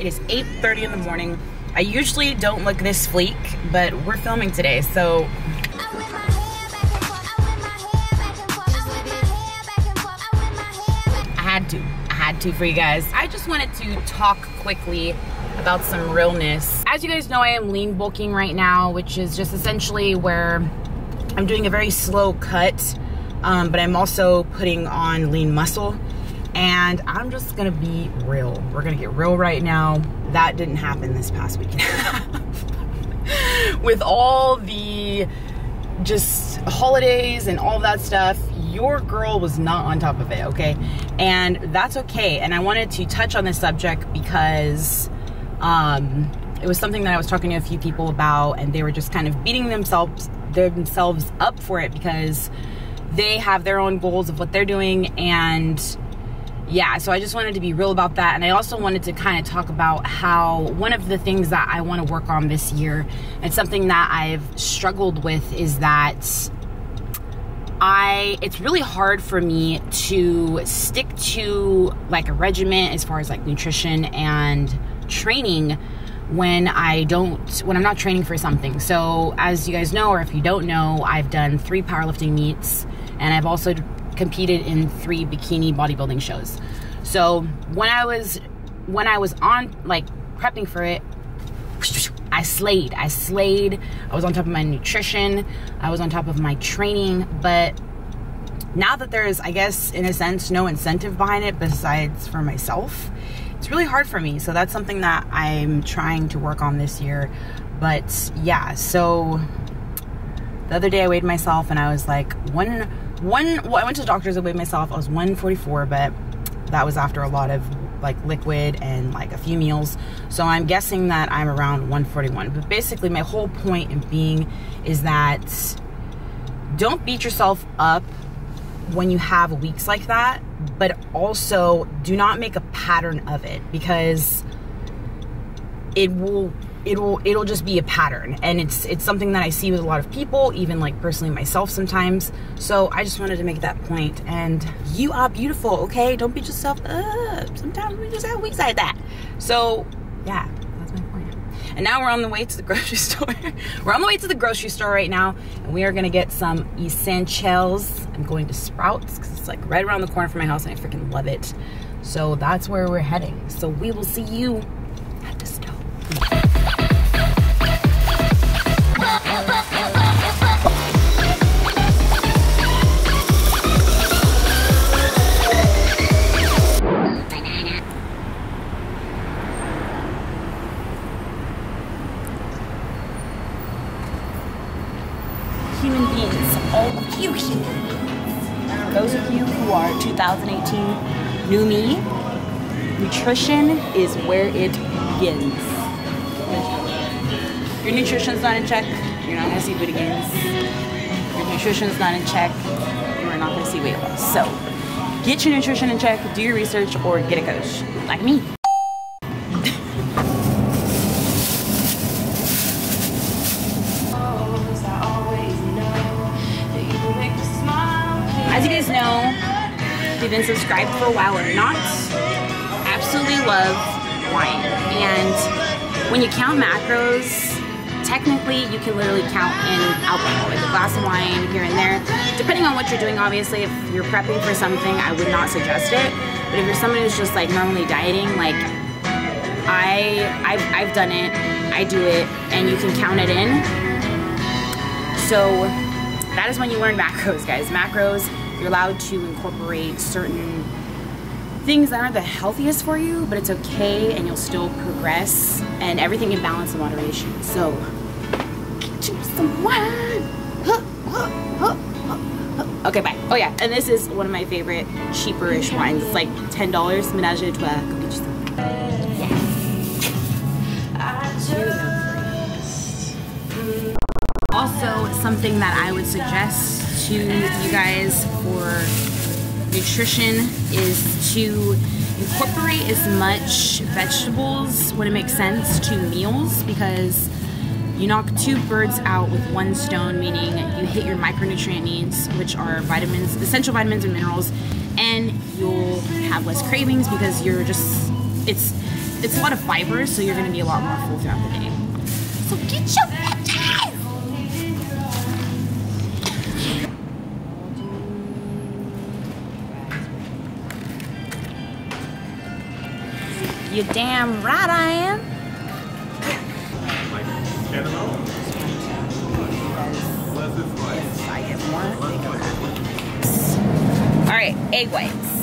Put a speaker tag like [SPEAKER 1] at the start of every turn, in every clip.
[SPEAKER 1] It is 8:30 in the morning. I usually don't look this sleek, but we're filming today, so I had to for you guys. I just wanted to talk quickly about some realness. As you guys know, I am lean bulking right now, which is just essentially where I'm doing a very slow cut, but I'm also putting on lean muscle. And I'm just gonna be real. We're gonna get real right now. That didn't happen this past week and a half. With all the just holidays and all that stuff, your girl was not on top of it, okay? And that's okay. And I wanted to touch on this subject because it was something that I was talking to a few people about, and they were just kind of beating themselves up for it because they have their own goals of what they're doing. And yeah, so I just wanted to be real about that. And I also wanted to kind of talk about how one of the things that I want to work on this year, and something that I've struggled with, is that it's really hard for me to stick to like a regimen as far as like nutrition and training when I'm not training for something. So as you guys know, or if you don't know, I've done 3 powerlifting meets, and I've also competed in 3 bikini bodybuilding shows. So when I was on like prepping for it, I slayed. I was on top of my nutrition. I was on top of my training. But now that there's, I guess, in a sense, no incentive behind it besides for myself, it's really hard for me. So that's something that I'm trying to work on this year. But yeah, so the other day I weighed myself and I was like, I went to the doctor's, I weighed myself. I was 144, but that was after a lot of like liquid and like a few meals. So I'm guessing that I'm around 141. But basically my whole point in being is that don't beat yourself up when you have weeks like that, but also do not make a pattern of it, because it'll just be a pattern. And it's something that I see with a lot of people, even like personally myself sometimes. So I just wanted to make that point. And you are beautiful, okay? Don't beat yourself up. Sometimes we just have weeks like that. So yeah, that's my point. And now we're on the way to the grocery store. We're on the way to the grocery store right now, and we are gonna get some essentials. I'm going to Sprouts because it's like right around the corner from my house and I freaking love it. So that's where we're heading. So we will see you at the store. Human beings, all of you human beings. Those of you who are 2018 new me, nutrition is where it begins. If your nutrition's not in check, you're not gonna see booty gains. If your nutrition's not in check, you are not gonna see weight loss. So get your nutrition in check, do your research, or get a coach like me. As you guys know, if you've been subscribed for a while or not, absolutely love wine. And when you count macros, technically you can literally count in alcohol, like a glass of wine here and there, depending on what you're doing. Obviously, if you're prepping for something, I would not suggest it. But if you're someone who's just like normally dieting, like I've done it, I do it, and you can count it in. So that is when you learn macros, guys. Macros, you're allowed to incorporate certain things that aren't the healthiest for you, but it's okay, and you'll still progress, and everything in balance and moderation. So get you some wine. Okay, bye. Oh yeah, and this is one of my favorite cheaper-ish wines. It's like $10. Ménage à trois. Go get you some. Yes. Also, something that I would suggest to you guys for nutrition is to incorporate as much vegetables when it makes sense to meals, because you knock 2 birds out with 1 stone, meaning you hit your micronutrient needs, which are vitamins, essential vitamins and minerals, and you'll have less cravings because you're just, it's a lot of fibers, so you're gonna be a lot more full throughout the day. So get your bitches! You damn right I am. If I get more, they go that. All right, egg whites.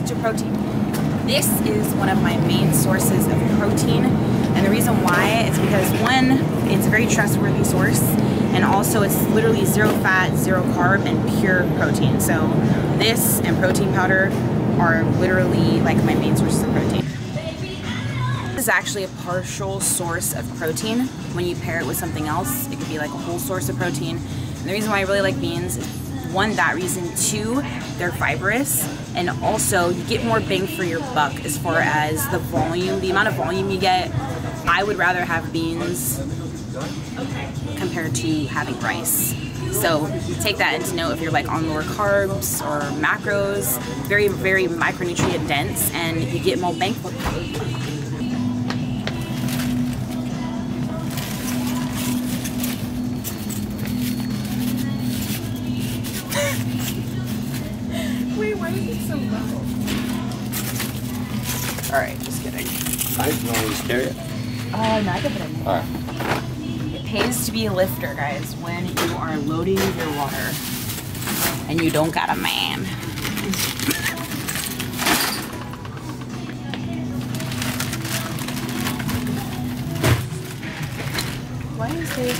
[SPEAKER 1] To protein. This is one of my main sources of protein, and the reason why is because one, it's a very trustworthy source, and also it's literally 0 fat, 0 carb, and pure protein. So this and protein powder are literally like my main sources of protein. This is actually a partial source of protein. When you pair it with something else, it could be like a whole source of protein. And the reason why I really like beans is one, that reason, two, they're fibrous, and also you get more bang for your buck as far as the volume, the amount of volume you get. I would rather have beans compared to having rice. So take that into note if you're like on lower carbs or macros. Very, very micronutrient dense, and you get more bang for buck. Wait, why is it so low? Alright, just kidding.
[SPEAKER 2] You want me to stir it?
[SPEAKER 1] No, I can put it in there.
[SPEAKER 2] Alright.
[SPEAKER 1] It pays to be a lifter, guys, when you are loading your water and you don't got a man. Why is it?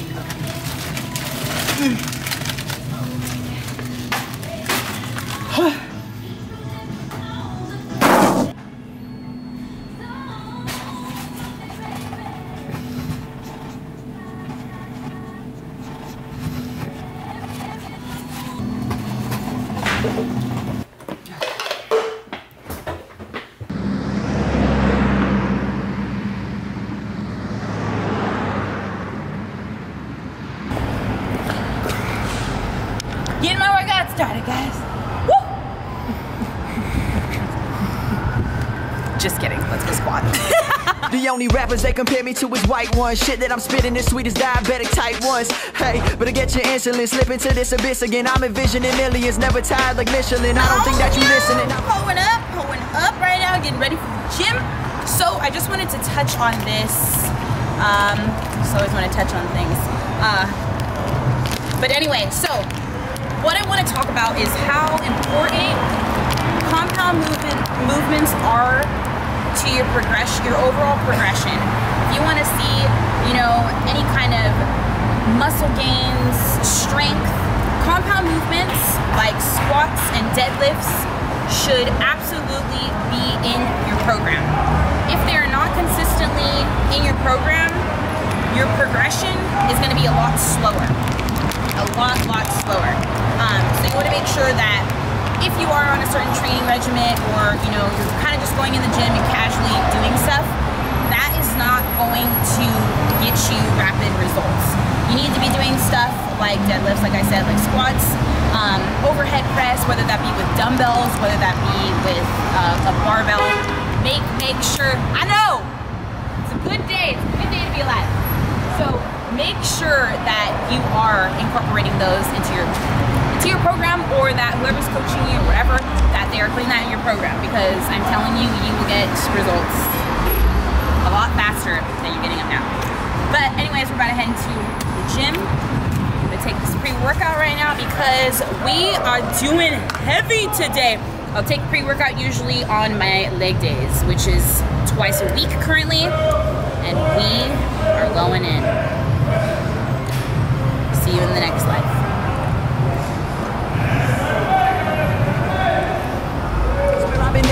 [SPEAKER 1] Getting my workout started, guys. Woo! Just kidding. Let's go squat.
[SPEAKER 3] The only rappers they compare me to is white ones. Shit that I'm spitting is sweet as diabetic type ones. Hey, better get your insulin, slip into this abyss again. I'm envisioning millions, never tired like Michelin. I don't think that you listening.
[SPEAKER 1] Pulling up right now, getting ready for the gym. So I just wanted to touch on this. Just always want to touch on things. But anyway, so what I want to talk about is how important compound movements are to your progression, your overall progression. If you want to see, you know, any kind of muscle gains, strength, compound movements like squats and deadlifts should absolutely be in your program. If they're not consistently in your program, your progression is going to be a lot slower. A lot slower. So you want to make sure that if you are on a certain training regimen, or you know, you're kind of just going in the gym and casually doing stuff, that is not going to get you rapid results. You need to be doing stuff like deadlifts, like I said, like squats, overhead press, whether that be with dumbbells, whether that be with a barbell. Make sure, I know, it's a good day to be alive. So make sure that you are incorporating those into your program, or that whoever's coaching you or whatever, that they are putting that in your program, because I'm telling you, you will get results a lot faster than you're getting them now. But anyways, we're about to head into the gym. I'm gonna take this pre-workout right now because we are doing heavy today. I'll take pre-workout usually on my leg days, which is twice a week currently, and we are going in. See you in the next life.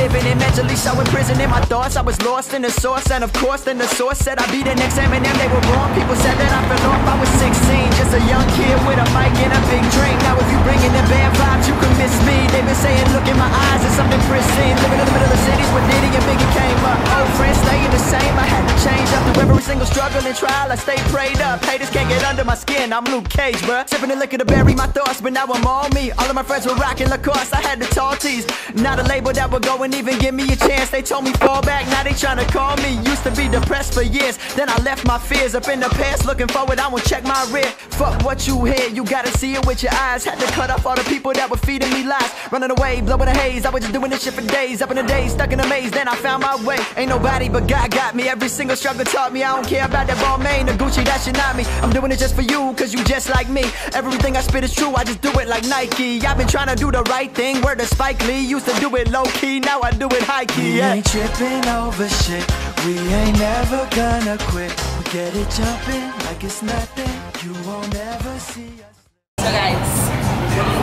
[SPEAKER 3] Living and mentally so in prison in my thoughts. I was lost in the source, and of course then the source said I'd be the next Eminem. They were wrong, people said that I fell off. I was 16, just a young kid with a mic and a big dream. Now if you bring in the bad vibes, you can miss me. They've been saying look in my eyes, it's something pristine. Living in the middle of cities where Diddy and Biggie came up. Old friends staying the same, I had to change up to every every single struggle and trial, I stay prayed up. Haters can't get under my skin, I'm Luke Cage, bruh. Sipping the liquor to bury my thoughts, but now I'm all me. All of my friends were rocking Lacoste, I had the tall tees. Not a label that would go and even give me a chance. They told me fall back, now they tryna call me. Used to be depressed for years, then I left my fears up in the past. Looking forward, I won't check my rear. Fuck what you hear, you gotta see it with your eyes. Had to cut off all the people that were feeding me lies. Running away, blowing the haze, I was just doing this shit for days. Up in the days, stuck in a maze, then I found my way. Ain't nobody but God got me. Every single struggle taught me I don't care about that Balmain or Gucci, that shit not me. I'm doing it just for you, cause you just like me. Everything I spit is true, I just do it like Nike. I've been trying to do the right thing, word to Spike Lee. Used to do it low-key, now I do it high-key, yeah.
[SPEAKER 4] We ain't tripping over shit, we ain't never gonna quit. We get it jumping like it's nothing, you won't ever see us.
[SPEAKER 5] So guys,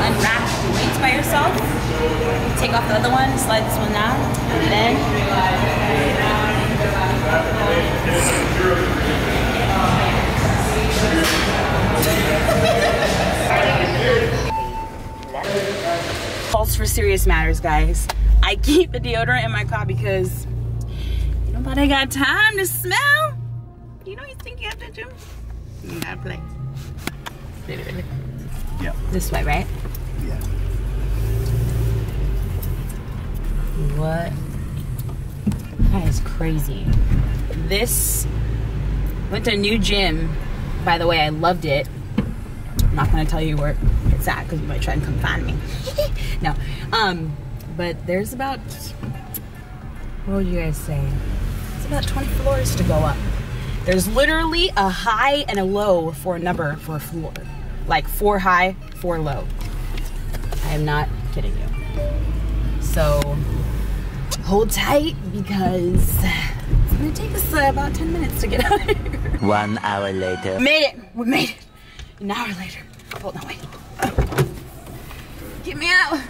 [SPEAKER 5] unwrap the weights by yourself, take off the other one, slide this one down, and then Pulse for serious matters, guys. I keep the deodorant in my car because nobody got time to smell. You know you think you have to do? You gotta play.
[SPEAKER 2] Yeah.
[SPEAKER 5] This way, right?
[SPEAKER 2] Yeah.
[SPEAKER 5] What? That is crazy. This went to a new gym. By the way, I loved it. I'm not gonna tell you where it's at because you might try and come find me. No. But there's about, what would you guys say? It's about 20 floors to go up. There's literally a high and a low for a number for a floor. Like 4 high, 4 low. I am not kidding you. So hold tight because it's gonna take us about 10 minutes to get out of here.
[SPEAKER 4] 1 hour later.
[SPEAKER 5] Made it, we made it. An hour later. Oh no, wait. Get me out.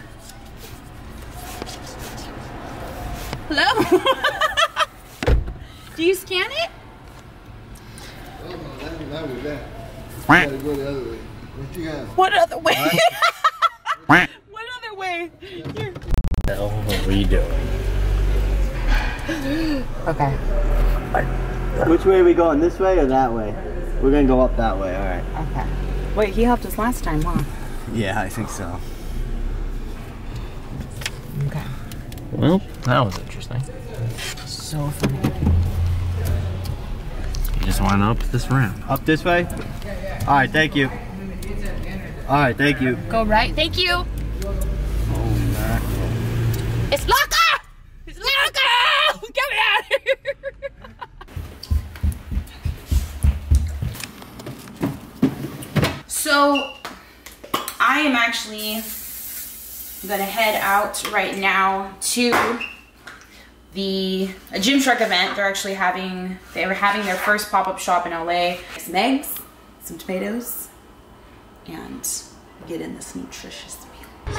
[SPEAKER 5] Hello? Do you scan it?
[SPEAKER 6] Oh, no, that was that. You gotta go the other way. What you got?
[SPEAKER 5] What other way? What other way? Here.
[SPEAKER 2] What the hell are you doing?
[SPEAKER 1] Okay.
[SPEAKER 7] Which way are we going? This way or that way? We're gonna go up that way, alright.
[SPEAKER 1] Okay. Wait, he helped us last time, huh?
[SPEAKER 7] Yeah, I think so.
[SPEAKER 1] Okay.
[SPEAKER 2] Well, that was interesting.
[SPEAKER 1] So funny.
[SPEAKER 2] You just went up this ramp.
[SPEAKER 7] Up this way? Alright, thank you. Alright, thank you.
[SPEAKER 1] Go right. Thank you.
[SPEAKER 7] Oh, mackerel.
[SPEAKER 1] It's locker! It's locker! Get me out of here!
[SPEAKER 5] So I am actually gonna head out right now to a Gymshark event. They were having their first pop-up shop in LA. Some eggs, some tomatoes, and get in this nutritious meal.